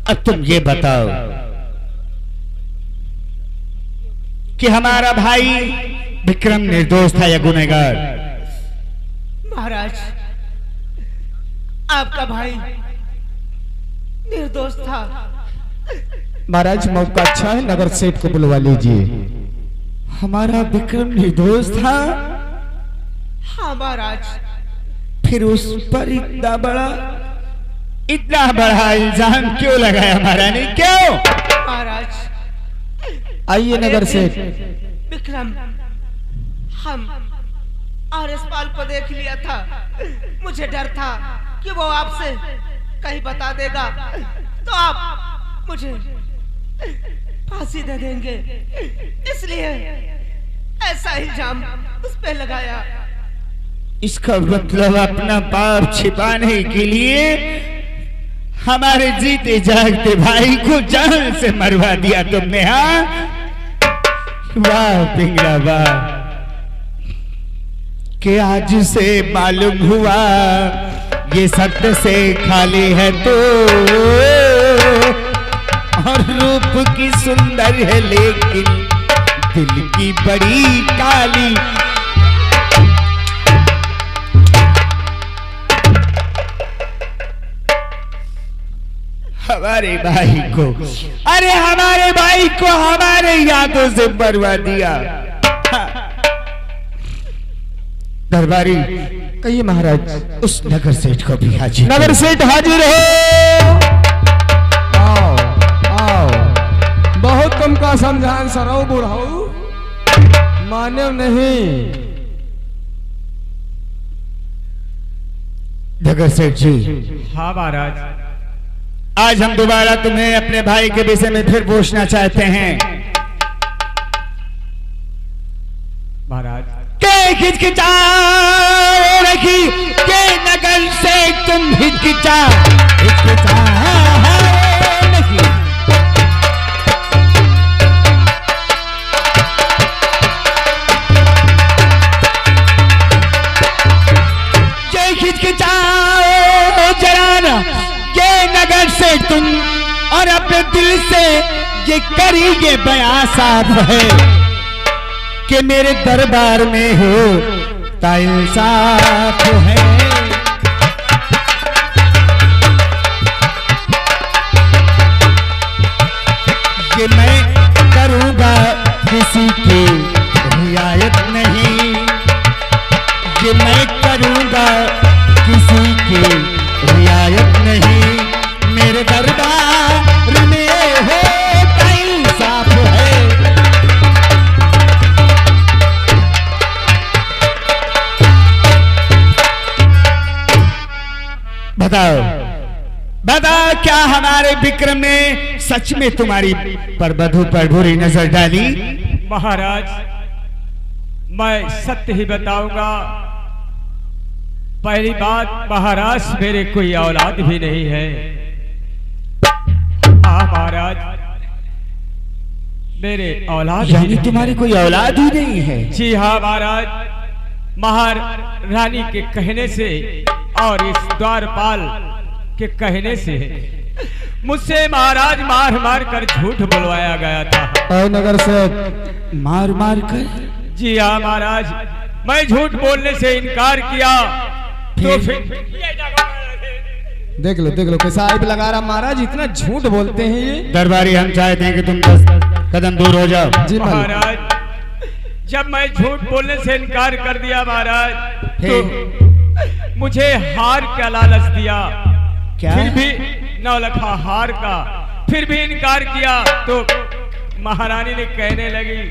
अब तुम ये बताओ कि हमारा भाई विक्रम निर्दोष था या गुनहगार? महाराज, आपका भाई निर्दोष था। महाराज मौका अच्छा है, नगर सेठ को बुलवा लीजिए। हमारा विक्रम निर्दोष था? हाँ महाराज। फिर उस पर इतना बड़ा इल्जाम क्यों लगाया महारानी? क्यों? महाराज आइए नगर सेठ। विक्रम, हम और यशपाल को देख लिया था। मुझे डर था कि वो आपसे कहीं बता देगा तो आप मुझे फांसी दे देंगे, इसलिए ऐसा इल्जाम उस पे लगाया। इसका मतलब अपना पाप छिपाने के लिए हमारे जीते जागते भाई को जान से मरवा दिया तुमने? हाँ, वाह पिंगला वाह। कि आज से मालूम हुआ ये सत्य से खाली है तो, और रूप की सुंदर है लेकिन दिल की बड़ी काली। हमारे भाई को, अरे हमारे भाई को हमारे यादों से बर्बाद दिया। दरबारी कहिए महाराज। उस नगर सेठ को भी हाजिर। नगर सेठ हाजिर हो। आओ आओ। बहुत तुमका समझान सराऊ बुढ़ाऊ, माने नहीं। नगर सेठ जी। हाँ महाराज। आज हम दोबारा तुम्हें अपने भाई के विषय में फिर पूछना चाहते हैं। महाराज के हिचकिचा रखी के नगर से तुम हिचकिचा नहीं। के हिचकिचा जराना के नगर से तुम, और अपने दिल से ये करिए बयां साफ है कि मेरे दरबार में हो ता इंसाफ है। ये मैं करूंगा किसी की रियायत नहीं, ये मैं करूंगा किसी की रियायत नहीं। मेरे दरबार में हो ता इंसाफ है। बताओ बताओ, क्या हमारे विक्रम ने सच में तुम्हारी पर बधू पर बुरी नजर डाली? महाराज, मैं सत्य ही बताऊंगा। पहली बात, महाराज मेरे कोई औलाद भी नहीं है। हाँ महाराज, मेरे औलाद यानी तुम्हारी कोई औलाद ही नहीं है? जी हाँ महाराज, महारानी के कहने से और इस द्वारपाल के कहने से मुझसे महाराज मार मार कर झूठ बुलवाया गया था। और नगर सेठ मार मार कर? जी हाँ महाराज, मैं झूठ बोलने से इनकार किया तो फिर देख लो कैसा आइब लगा रहा महाराज, इतना झूठ बोलते हैं ये। दरबारी, हम चाहते हैं कि तुम 10 कदम दूर हो जाओ। जी महाराज, जब मैं झूठ बोलने से इनकार कर दिया महाराज, तो मुझे हार का लालच दिया। क्या? फिर भी 9 लाख हार का फिर भी इनकार किया तो महारानी ने कहने लगी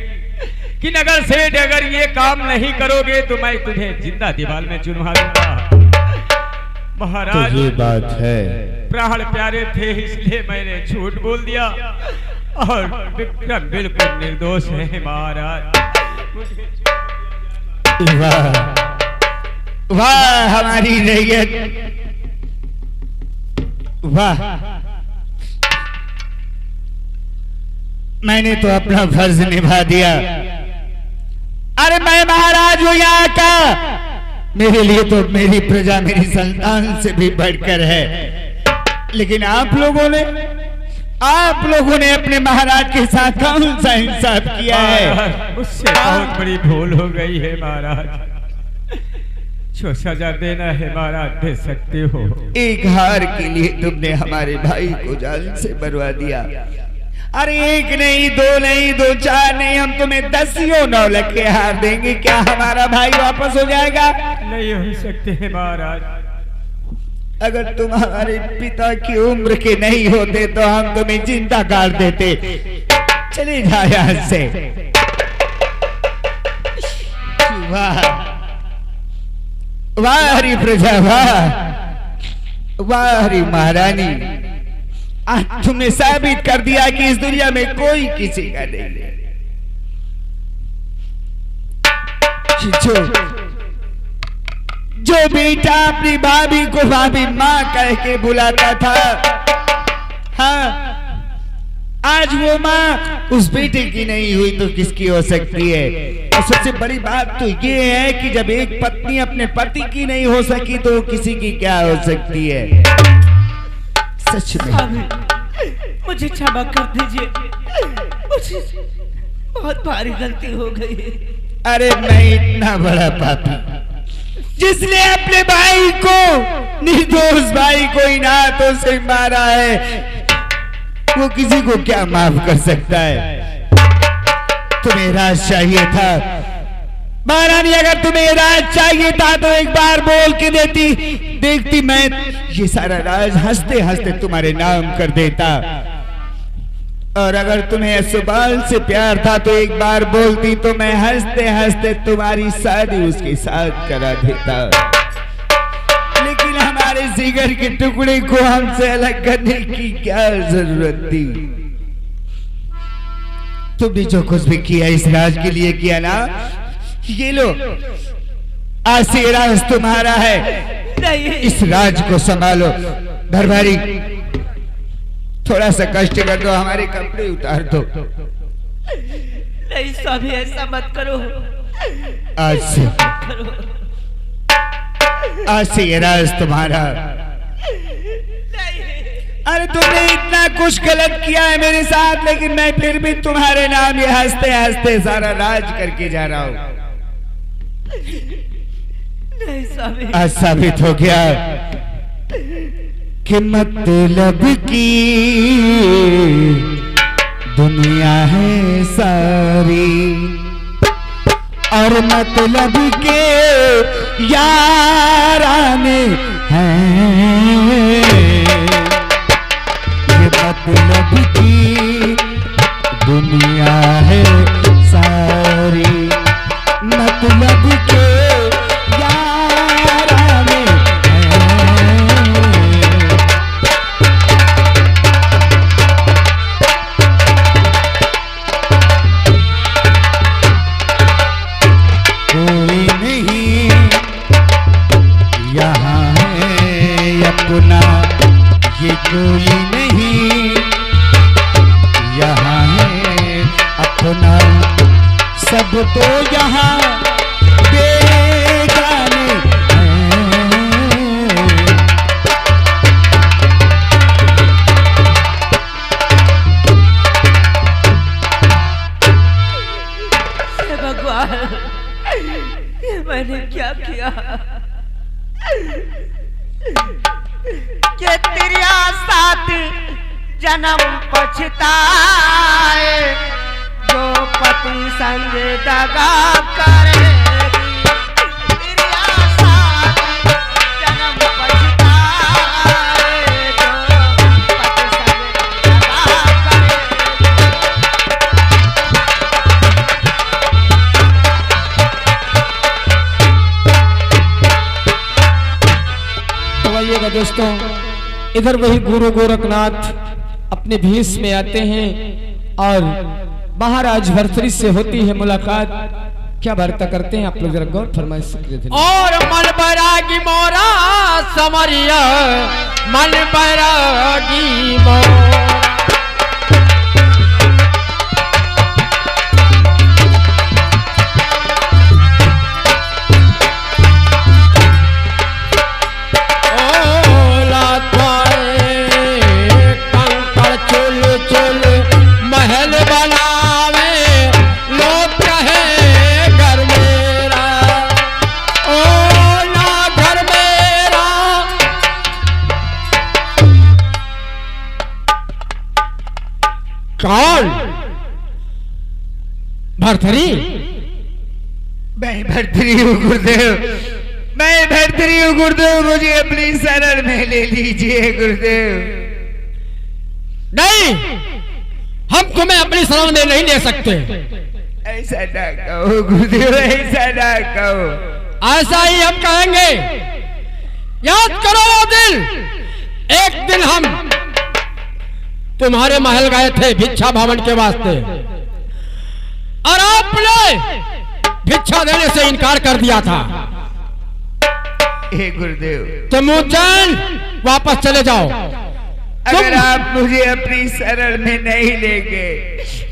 कि नगर सेठ, अगर ये काम नहीं करोगे तो मैं तुम्हें जिंदा दीवार में चुनवा दूंगा। महाराज, तो ये बात है। प्राण प्यारे थे इसलिए मैंने झूठ बोल दिया, और विक्रम बिल्कुल निर्दोष है महाराज। वाह वाह हमारी रैयत, वाह। मैंने तो अपना फर्ज निभा दिया। अरे मैं महाराज हूं यहाँ का, मेरे लिए तो मेरी प्रजा मेरी संतान से भी बढ़कर है। लेकिन आप लोगों ने आप लोगों ने अपने महाराज के साथ कौन सा इंसाफ किया है? महाराज, मुझसे बहुत बड़ी भूल हो गई है महाराज। जो सजा देना है महाराज दे सकते हो। एक हार के लिए तुमने हमारे भाई को जान से मरवा दिया। अरे एक नहीं, दो नहीं, दो चार नहीं, हम तुम्हें 10 लाख के हार देंगे। क्या हमारा भाई वापस हो जाएगा? नहीं हो सकते हैं महाराज। अगर तुम हमारे पिता की उम्र के नहीं होते तो हम तुम्हें जिंदा काट देते। चले जाओ यहाँ से। वाह वाह हरी प्रजा, वाह वाह हरी महारानी, आज तुमने साबित कर दिया कि इस दुनिया में कोई किसी का नहीं है। जो बेटा अपनी भाभी को भाभी माँ कह के बुलाता था, हाँ, आज वो माँ उस बेटे की नहीं हुई तो किसकी हो सकती है? और सबसे बड़ी बात तो ये है कि जब एक पत्नी अपने पति की नहीं हो सकी तो किसी की क्या हो सकती है? सच में मुझे क्षमा कर दीजिए, मुझे बहुत भारी गलती हो गई है। अरे मैं इतना बड़ा पापी जिसने अपने भाई को, निर्दोष भाई को इन हाथों से मारा है, वो किसी को क्या माफ कर सकता है? तुम्हें राज चाहिए था महारानी, अगर तुम्हें राज चाहिए था तो एक बार बोल के देती, देखती मैं ये सारा राज हंसते हंसते तुम्हारे नाम कर देता। और अगर तुम्हें सुबाल से प्यार था तो एक बार बोलती तो मैं हंसते हंसते तुम्हारी शादी उसके साथ करा देता। लेकिन हमारे जिगर के टुकड़े को हमसे अलग करने की क्या जरूरत थी? तुमने जो कुछ भी किया इस राज के लिए किया ना, ये लो आज से राज तुम्हारा है। इस राज को संभालो। दरबारी थोड़ा सा कष्ट कर दो, हमारे कपड़े उतार दो। नहीं स्वामी, ऐसा मत करो। आज से ये राज तुम्हारा। अरे तुमने इतना कुछ गलत किया है मेरे साथ, लेकिन मैं फिर भी तुम्हारे नाम ये हंसते हंसते सारा राज करके जा रहा हूँ। नहीं स्वामी, आज साबित हो गया कि मतलब की दुनिया है सारी और मतलब के याराने हैं। ये मतलब की दुनिया है सारी, मतलब के याराने कोई नहीं यहाँ है अपना, सब तो यहाँ बेगाने हे भगवान, ये मैंने क्या किया? के तेरा साथ जन्म पछताए, जो पति संग दगा करेगी। तेरा साथ जन्म पछताए, जो पति संग दगा करेगी। तो आइएगा दोस्तों, इधर वही गुरु गोरखनाथ अपने भेष में आते हैं और महाराज भर्तृहरि से होती है मुलाकात। क्या वार्ता करते हैं आप लोग जरा गौर फरमाइश सकते। और मन बैरागी मोरा समरिया, मन बैरागी मोरा चुल कौन? भरथरी? मैं भरथरी हूँ गुरुदेव, मैं भरथरी हूँ गुरुदेव, मुझे अपनी शरण में ले लीजिए गुरुदेव। नहीं, हम तुम्हें अपनी शरण में नहीं ले सकते। ऐसा ना कहो गुरुदेव, ऐसा ना कहो। ऐसा ही हम कहेंगे। याद करो वो दिन, एक दिन हम तुम्हारे महल गए थे भिक्षा भवन के वास्ते, और आपने भिक्षा देने से इनकार कर दिया था। हे गुरुदेव, तुम उज्जैन वापस चले जाओ। अगर आप मुझे अपनी शरण में नहीं लेंगे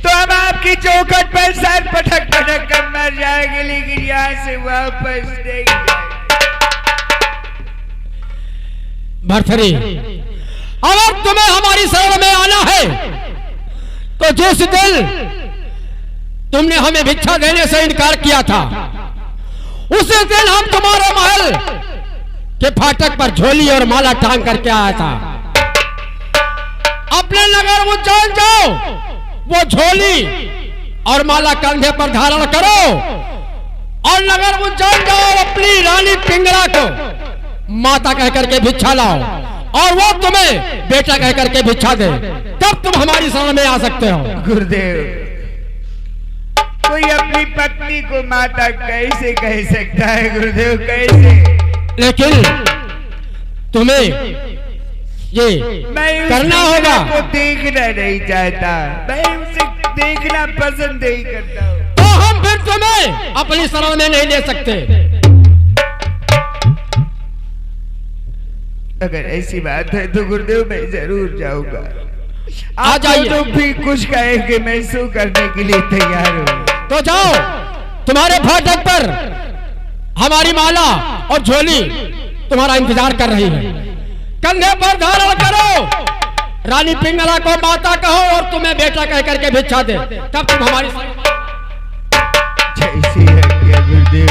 तो हम आपकी चौखट पर सर पटक पटक कर मर जाएंगे, लेकिन यहाँ से वापस नहीं जाएंगे। भरथरी, अगर तुम्हें हमारी शरण में आना है तो जिस दिन तुमने हमें भिक्षा देने से इनकार किया था, उसी दिन हम तुम्हारे महल के फाटक पर झोली और माला टांग करके आया था। अपने नगर उज्जैन जाओ, वो झोली और माला कंधे पर धारण करो, और नगर उज्जैन जाओ, अपनी रानी पिंगला को माता कह करके भिक्षा लाओ, और वो तुम्हें बेटा कह करके भिक्षा दे, तब तुम हमारी शरण में आ सकते हो। गुरुदेव, कोई अपनी पत्नी को माता कैसे कह सकता है गुरुदेव, कैसे? लेकिन तुम्हें ये करना होगा। वो देखना नहीं चाहता, मैं उसे देखना पसंद नहीं करता हूँ। तो हम फिर तुम्हें अपनी शरण में नहीं ले सकते। अगर ऐसी बात है तो गुरुदेव मैं जरूर जाऊंगा। आ जाइए। तो भी कुछ कहेंगे, मैं सो करने के लिए तैयार हूँ। तो जाओ, तुम्हारे फाटक पर हमारी माला और झोली तुम्हारा इंतजार कर रही है। कंधे पर धारण करो, रानी पिंगला को माता कहो, और तुम्हें बेटा कह करके भिक्षा दे, तब तुम हमारी जैसी है क्या गुरुदेव?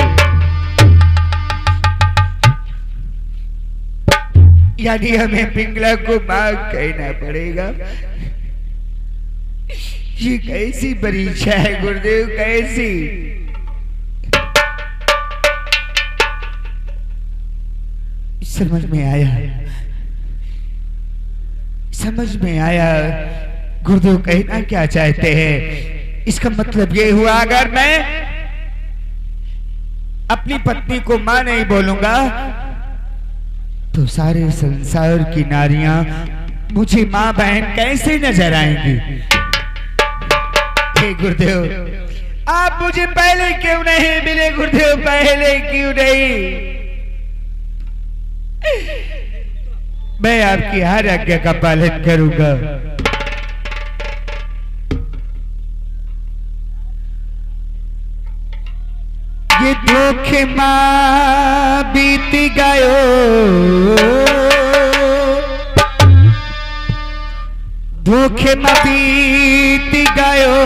यानी हमें पिंगला को मां कहना पड़ेगा। ये कैसी परीक्षा है गुरुदेव, कैसी? समझ में आया, समझ में आया गुरुदेव कहना क्या चाहते हैं। इसका मतलब ये हुआ, अगर मैं अपनी पत्नी को मां नहीं बोलूंगा तो सारे संसार की नारियां मुझे मां बहन कैसे नजर आएंगी? हे गुरुदेव, आप मुझे पहले क्यों नहीं मिले गुरुदेव, पहले क्यों नहीं? मैं आपकी हर आज्ञा का पालन करूंगा। ये धोखे मां बीत गयो, धोखे मां बीत गयो,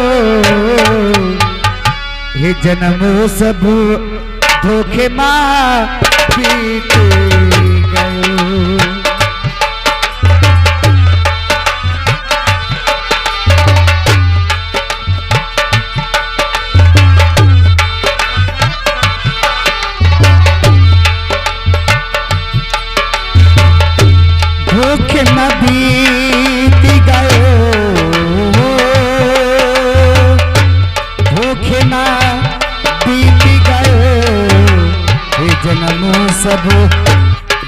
ये जन्म सब धोखे मां बीत गयो। धोखे न बीत गयो, धोखे न बीत गयो, ये जन्म सब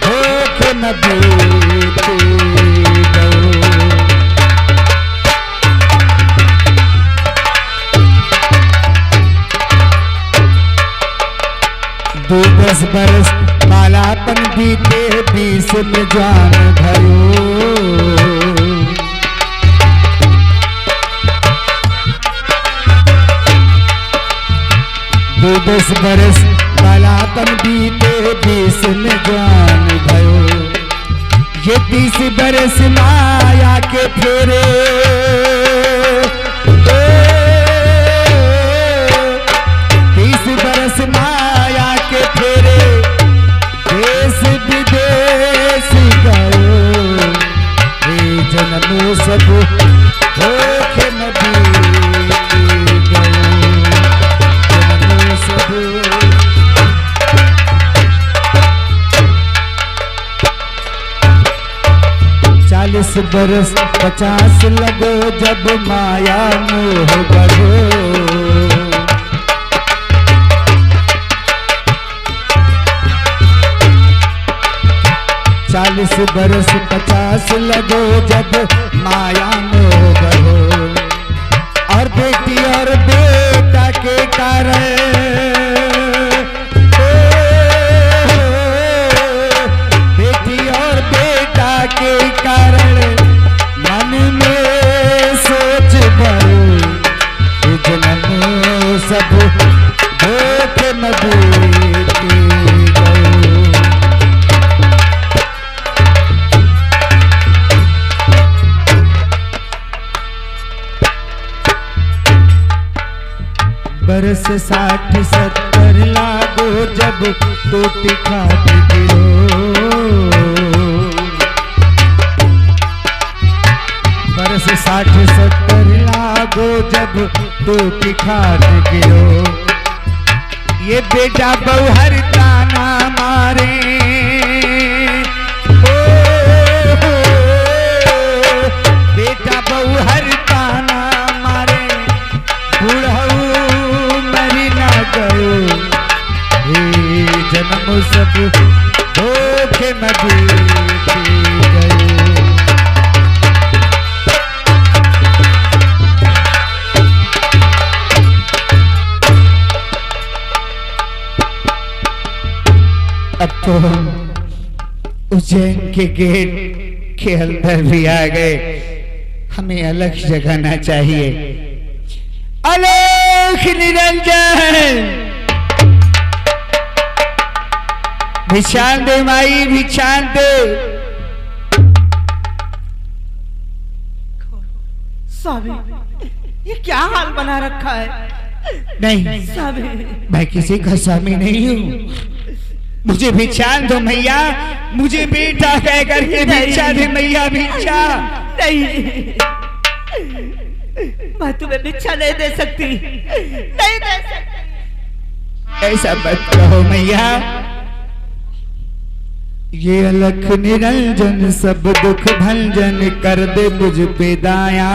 धोखे न बीत गयो। दो 10 बरस बालापन बीते, 20 में जान भयो। 10 बरस बालापन बीते, 20 में जान भयो। ये 30 बरस माया के फेरे, 30 बरस माया के फेरे, देश विदेश गयो, ये जन्म सब धोखे न 40 बरस 50 लगो जब माया मोह बढ़ो। 40 बरस 50 लगो जब माया मोह बढ़ो। और बेटी और बेटा के कारण बेटी और बेटा के कारण मन में सोच बढ़ो। जन्म सब धोखे में बेटी गयो। बरस 60-70 लागो जब टोटी खाट गिरो। बरस 60-70 लागो जब टोटी खाट गिरो। ये बेटा बहुहर ताना मारे बेटा बहुहर ताना मारे बूढ़ऊ मरी ना गयो। हे जन्म सब धोखे में बीत गयो। अब तो हम उज्जैन के गेट के अंदर भी आ गए। हमें अलग जगाना चाहिए। अलग निरंजन भिक्षान दे माई भिक्षान दे। स्वामी ये क्या हाल बना रखा है? नहीं स्वामी मैं किसी का स्वामी नहीं हूँ। मुझे भिक्षान दो मैया। मुझे बेटा कह करके भिक्षा दे मैया भिक्षा। नहीं मैं तुम्हें भिक्षा नहीं दे सकती, नहीं दे सकती। ऐसा मत कहो मैया। ये अलख निरंजन सब दुख भंजन कर दे मुझ पे दाया।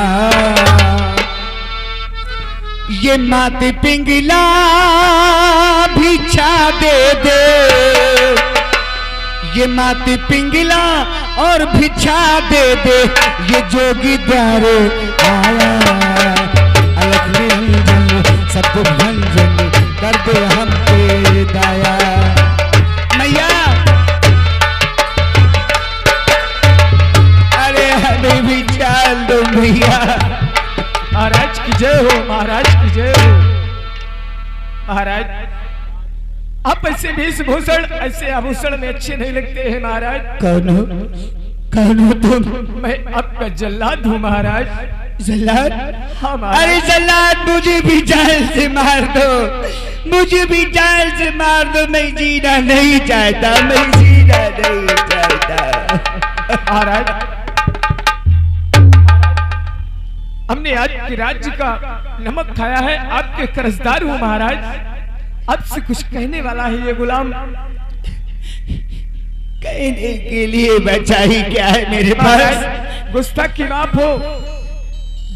ये माते पिंगला भिक्षा दे दे। ये माते पिंगला और भिक्षा दे दे। ये जोगी द्वारे आया। अलख निरंजन सब दुख भंजन कर दे हम पे दाया। मैया अरे हमें भिक्षा दो मैया। महाराज की जय हो, महाराज की जय हो। महाराज आप ऐसे वेशभूषण ऐसे आभूषण में अच्छे नहीं लगते हैं महाराज। कौन हो तुम? मैं आपका जल्लाद हूँ महाराज। जल्लाद? हाँ महाराज। अरे जल्लाद मुझे भी जाल से मार दो। मुझे भी जाल से मार दो। मैं जीना नहीं चाहता। मैं जीना नहीं चाहता। महाराज हमने आज के राज्य का नमक खाया है। आपके कर्जदार हूँ महाराज। आपसे कुछ कहने वाला है ये गुलाम। कहने के लिए बचा ही क्या है मेरे पास। गुस्ताखी माफ हो।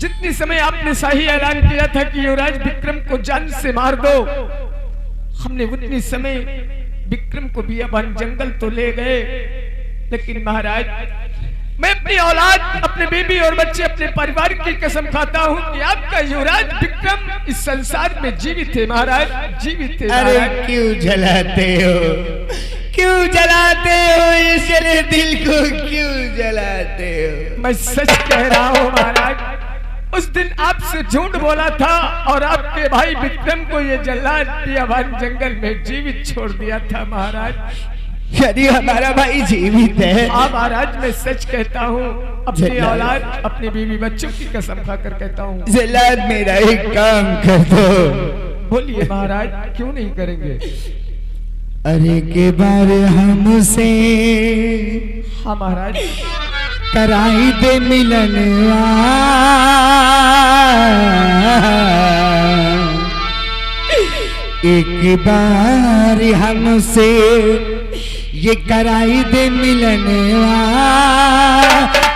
जितनी समय आपने शाही ऐलान किया था कि युवराज विक्रम को जान से मार दो, हमने उतनी समय विक्रम को बियाबान जंगल तो ले गए। लेकिन महाराज मैं अपनी औलाद, अपने बीबी और बच्चे, अपने परिवार की कसम खाता हूँ कि आपका युवराज विक्रम इस संसार में जीवित है महाराज, जीवित है। अरे क्यों जलाते हो? क्यों जलाते हो? इस दिल को क्यों जलाते हो? मैं सच कह रहा हूँ महाराज। उस दिन आपसे झूठ बोला था और आपके भाई विक्रम को ये जल्लाद बियाबान जंगल में जीवित छोड़ दिया था महाराज। यदि हमारा भाई जीवित है। हाँ महाराज मैं सच कहता हूँ। अपनी औलाद, अपनी बीवी बच्चों की कसम खाकर कहता हूँ। जल्लाद मेरा एक काम कर दो। बोलिए महाराज क्यों नहीं करेंगे? अरे के बारे हमसे हाँ महाराज कराई दे मिलन। एक बार हमसे ये कराई दे मिलन।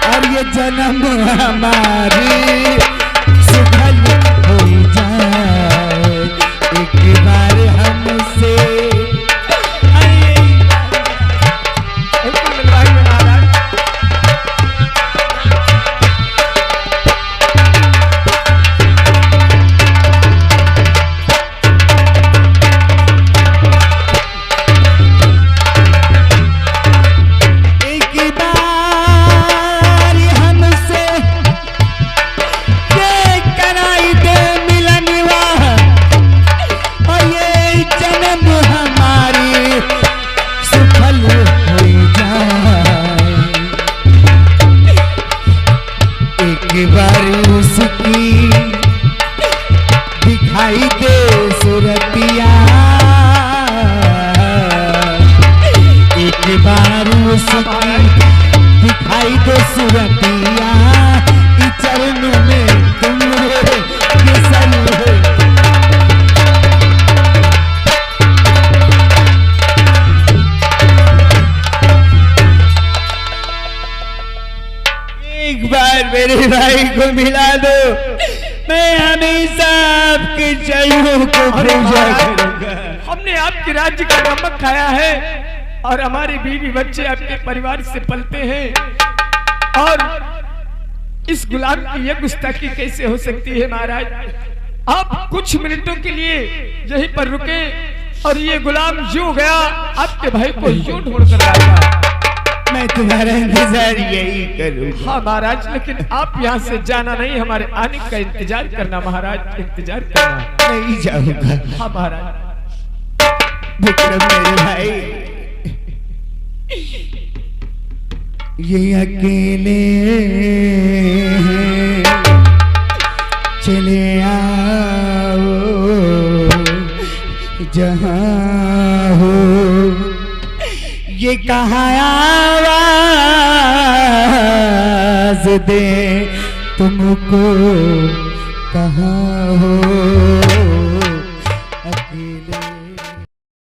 और ये जन्म हमारी सुखल हो जाए, एक बार हमसे दिखाई दे सूरतिया, एक बार उसकी दिखाई दे सूरतिया, इस चरण में तुम किसन हो। एक बार मेरे भाई को मिला दो, मैं हमेशा आपके चरणों को पूजा करूंगा। हमने आपके राज्य का नमक खाया है और हमारे बीवी बच्चे आपके परिवार से पलते हैं, और इस गुलाम की यह गुस्ताखी कैसे हो सकती है महाराज? आप कुछ मिनटों के लिए यहीं पर रुके और ये गुलाम जो गया आपके भाई को यूं ढूंढ कर लाया। मैं तुम्हारा इंतजार यही करूंगा। हाँ महाराज, लेकिन आप यहाँ से जाना नहीं, हमारे आने का इंतजार करना महाराज, इंतजार करना। नहीं जाऊंगा। हाँ महाराज। विक्रम मेरे भाई, ये अकेले चले आओ जहाँ हो, ये कहाँ आवाज दे तुमको, कहाँ हो।